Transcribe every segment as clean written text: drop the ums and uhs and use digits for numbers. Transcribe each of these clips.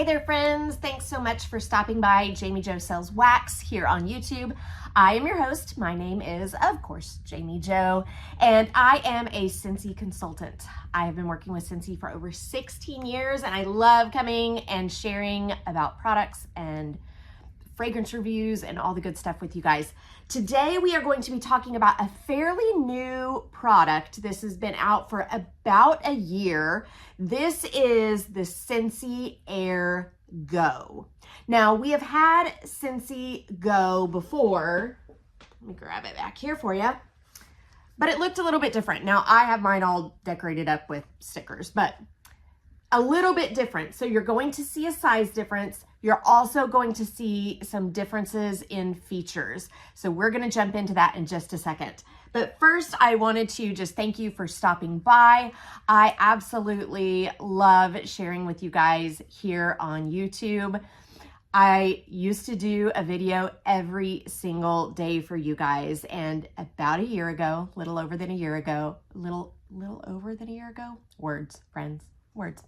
there, friends. Thanks so much for stopping by Jami Jo Sells Wax here on YouTube. I am your host. My name is, of course, Jami Jo, and I am a Scentsy consultant. I have been working with Scentsy for over 16 years, and I love coming and sharing about products and fragrance reviews and all the good stuff with you guys. Today we are going to be talking about a fairly new product. This has been out for about a year. This is the Scentsy Air Go. Now, we have had Scentsy Go before. Let me grab it back here for you. But it looked a little bit different. Now, I have mine all decorated up with stickers, but a little bit different. So you're going to see a size difference. You're also going to see some differences in features. So we're going to jump into that in just a second. But first, I wanted to just thank you for stopping by. I absolutely love sharing with you guys here on YouTube. I used to do a video every single day for you guys, and about a year ago, little over than a year ago, words, friends, words.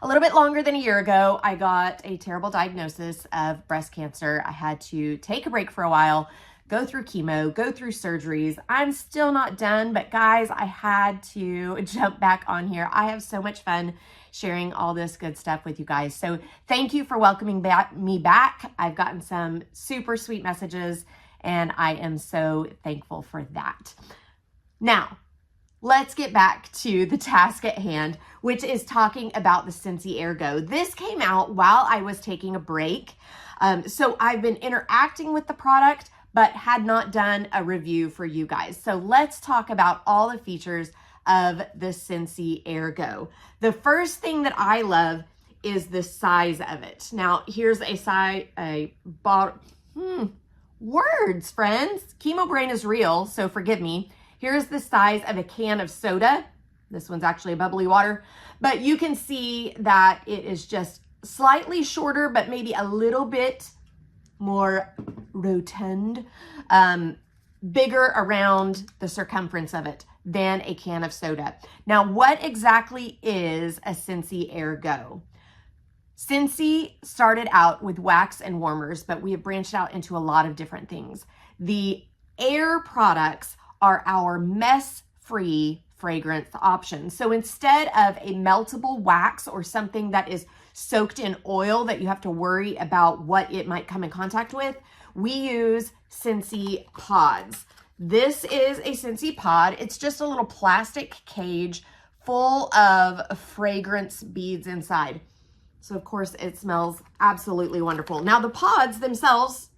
A little bit longer than a year ago, I got a terrible diagnosis of breast cancer. I had to take a break for a while, go through chemo, go through surgeries. I'm still not done, but guys, I had to jump back on here. I have so much fun sharing all this good stuff with you guys. So thank you for welcoming me back. I've gotten some super sweet messages, and I am so thankful for that. Now, let's get back to the task at hand, which is talking about the Scentsy Air Go. This came out while I was taking a break. So I've been interacting with the product, but had not done a review for you guys. So let's talk about all the features of the Scentsy Air Go. The first thing that I love is the size of it. Now, here's words, friends. Chemo brain is real, so forgive me. Here's the size of a can of soda. This one's actually a bubbly water, but you can see that it is just slightly shorter, but maybe a little bit more rotund, bigger around the circumference of it than a can of soda. Now, what exactly is a Scentsy Air Go? Scentsy started out with wax and warmers, but we have branched out into a lot of different things. The air products are our mess-free fragrance options. So instead of a meltable wax or something that is soaked in oil that you have to worry about what it might come in contact with, we use Scentsy pods. This is a Scentsy pod. It's just a little plastic cage full of fragrance beads inside. So of course it smells absolutely wonderful. Now the pods themselves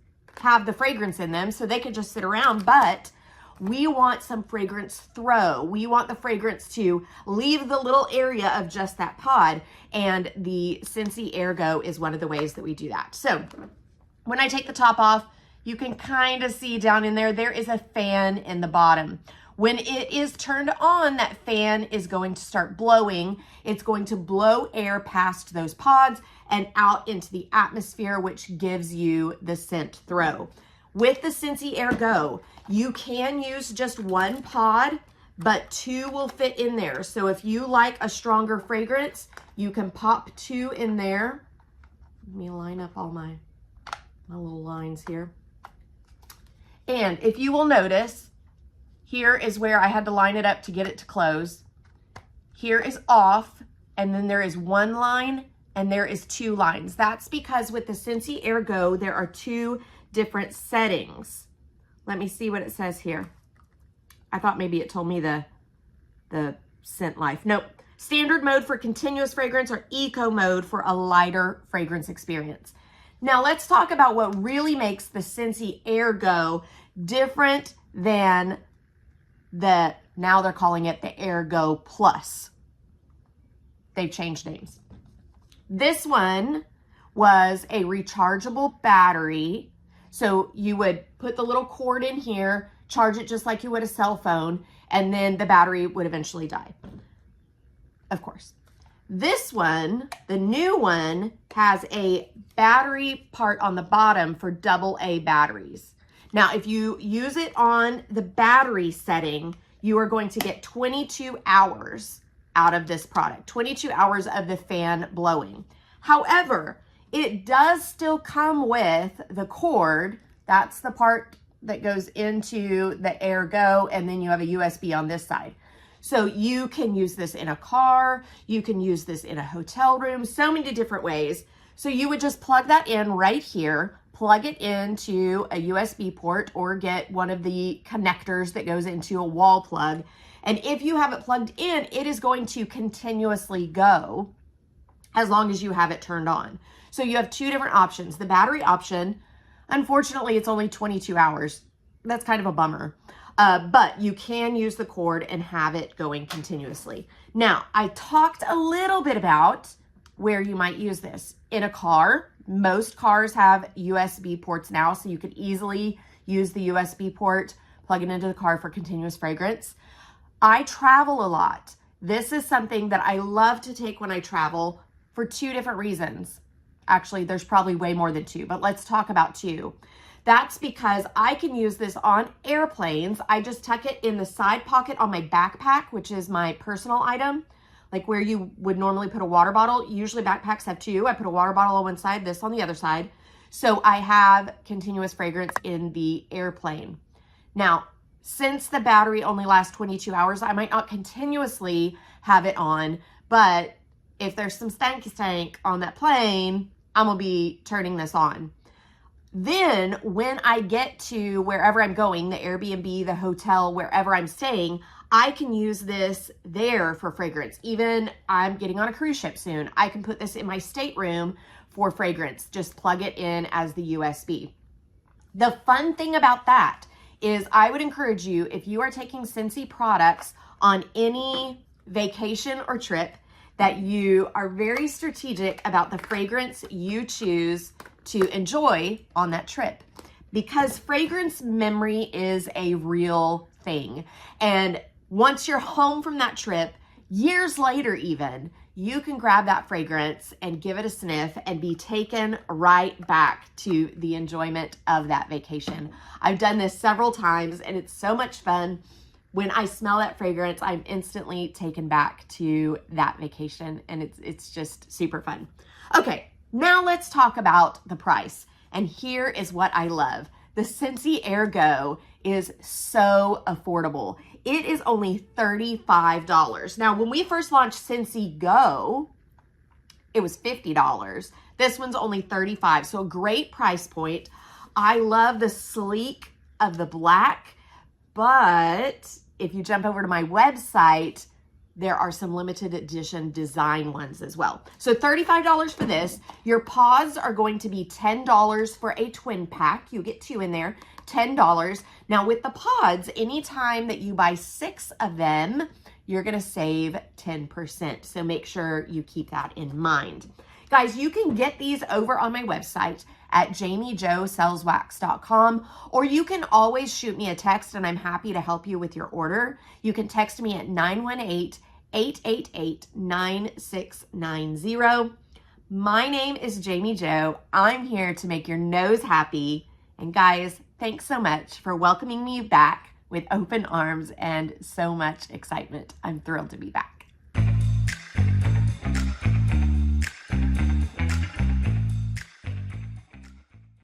have the fragrance in them, so they could just sit around, but we want some fragrance throw. We want the fragrance to leave the little area of just that pod, and the Scentsy Air Go is one of the ways that we do that. So when I take the top off, you can kind of see down in there, there is a fan in the bottom. When it is turned on, that fan is going to start blowing. It's going to blow air past those pods and out into the atmosphere, which gives you the scent throw. With the Scentsy Air Go, you can use just one pod, but two will fit in there. So if you like a stronger fragrance, you can pop two in there. Let me line up all my little lines here. And if you will notice, here is where I had to line it up to get it to close. Here is off, and then there is one line, and there is two lines. That's because with the Scentsy Air Go, there are two different settings. Let me see what it says here. I thought maybe it told me the scent life. Nope. Standard mode for continuous fragrance, or eco mode for a lighter fragrance experience. Now let's talk about what really makes the Scentsy Air Go different than now they're calling it the Air Go Plus. They've changed names. This one was a rechargeable battery. So you would put the little cord in here, charge it just like you would a cell phone, and then the battery would eventually die. Of course. This one, the new one, has a battery part on the bottom for AA batteries. Now, if you use it on the battery setting, you are going to get 22 hours out of this product, 22 hours of the fan blowing. However, It does still come with the cord. That's the part that goes into the Air Go, and then you have a USB on this side. So you can use this in a car, you can use this in a hotel room, so many different ways. So you would just plug that in right here, plug it into a USB port, or get one of the connectors that goes into a wall plug. And if you have it plugged in, it is going to continuously go as long as you have it turned on. So you have two different options. The battery option, unfortunately, it's only 22 hours. That's kind of a bummer. But you can use the cord and have it going continuously. Now, I talked a little bit about where you might use this. In a car, most cars have USB ports now, so you could easily use the USB port, plug it into the car for continuous fragrance. I travel a lot. This is something that I love to take when I travel for two different reasons. Actually, there's probably way more than two, but let's talk about two. That's because I can use this on airplanes. I just tuck it in the side pocket on my backpack, which is my personal item, like where you would normally put a water bottle. Usually backpacks have two. I put a water bottle on one side, this on the other side. So I have continuous fragrance in the airplane. Now, since the battery only lasts 22 hours, I might not continuously have it on, but if there's some stank on that plane, I'm gonna be turning this on. Then when I get to wherever I'm going, the Airbnb, the hotel, wherever I'm staying, I can use this there for fragrance. Even I'm getting on a cruise ship soon. I can put this in my stateroom for fragrance. Just plug it in as the USB. The fun thing about that is I would encourage you, if you are taking Scentsy products on any vacation or trip, that you are very strategic about the fragrance you choose to enjoy on that trip, because fragrance memory is a real thing. And once you're home from that trip, years later even, you can grab that fragrance and give it a sniff and be taken right back to the enjoyment of that vacation. I've done this several times and it's so much fun. When I smell that fragrance, I'm instantly taken back to that vacation, and it's just super fun. Okay, now let's talk about the price. And here is what I love. The Scentsy Air Go is so affordable. It is only $35. Now, when we first launched Scentsy Go, it was $50. This one's only $35, so a great price point. I love the sleek of the black, but if you jump over to my website, there are some limited edition design ones as well. So $35 for this. Your pods are going to be $10 for a twin pack. You get two in there, $10. Now with the pods, anytime that you buy 6 of them, you're gonna save 10%. So make sure you keep that in mind. Guys, you can get these over on my website at JamiJoSellsWax.com, or you can always shoot me a text and I'm happy to help you with your order. You can text me at 918-888-9690. My name is Jami Jo. I'm here to make your nose happy. And guys, thanks so much for welcoming me back with open arms and so much excitement. I'm thrilled to be back.